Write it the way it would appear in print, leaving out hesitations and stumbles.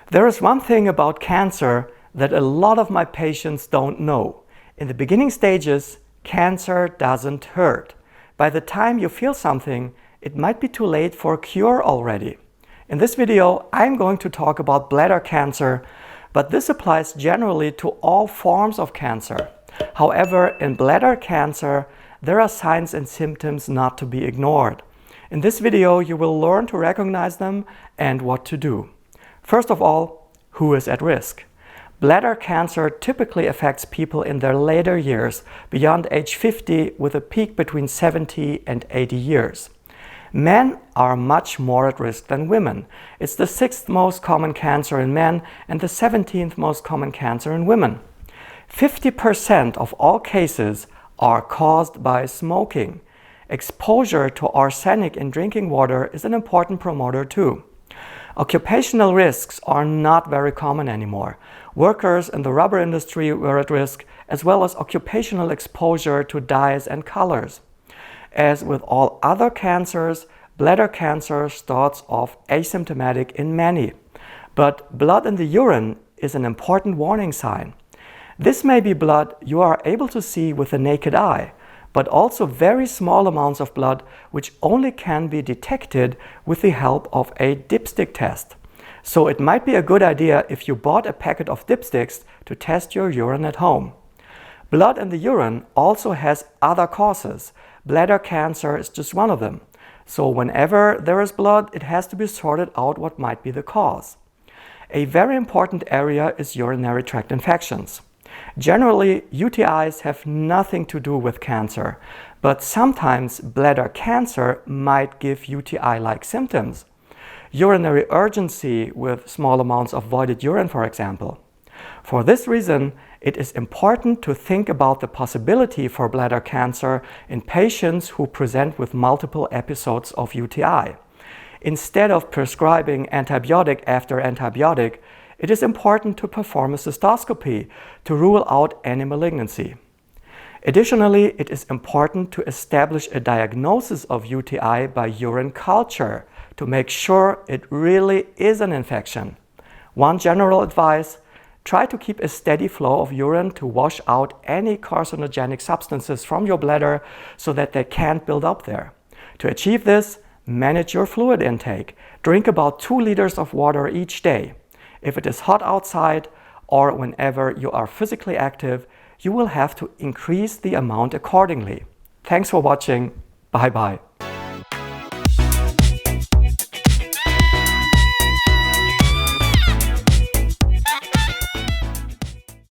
There is one thing about cancer that a lot of my patients don't know. In the beginning stages, cancer doesn't hurt. By the time you feel something, it might be too late for a cure already. In this video, I'm going to talk about bladder cancer, but this applies generally to all forms of cancer. However, in bladder cancer, there are signs and symptoms not to be ignored. In this video, you will learn to recognize them and what to do. First of all, who is at risk? Bladder cancer typically affects people in their later years, beyond age 50, with a peak between 70 and 80 years. Men are much more at risk than women. It's the 6th most common cancer in men and the 17th most common cancer in women. 50% of all cases are caused by smoking. Exposure to arsenic in drinking water is an important promoter too. Occupational risks are not very common anymore. Workers in the rubber industry were at risk, as well as occupational exposure to dyes and colors. As with all other cancers, bladder cancer starts off asymptomatic in many. But blood in the urine is an important warning sign. This may be blood you are able to see with the naked eye, but also very small amounts of blood which only can be detected with the help of a dipstick test. So it might be a good idea if you bought a packet of dipsticks to test your urine at home. Blood in the urine also has other causes. Bladder cancer is just one of them. So whenever there is blood, it has to be sorted out what might be the cause. A very important area is urinary tract infections. Generally, UTIs have nothing to do with cancer, but sometimes bladder cancer might give UTI-like symptoms. Urinary urgency with small amounts of voided urine, for example. For this reason, it is important to think about the possibility for bladder cancer in patients who present with multiple episodes of UTI. Instead of prescribing antibiotic after antibiotic, it is important to perform a cystoscopy to rule out any malignancy. Additionally, it is important to establish a diagnosis of UTI by urine culture to make sure it really is an infection. One general advice: try to keep a steady flow of urine to wash out any carcinogenic substances from your bladder so that they can't build up there. To achieve this, manage your fluid intake. Drink about 2 liters of water each day. If it is hot outside or whenever you are physically active, you will have to increase the amount accordingly. Thanks for watching. Bye bye.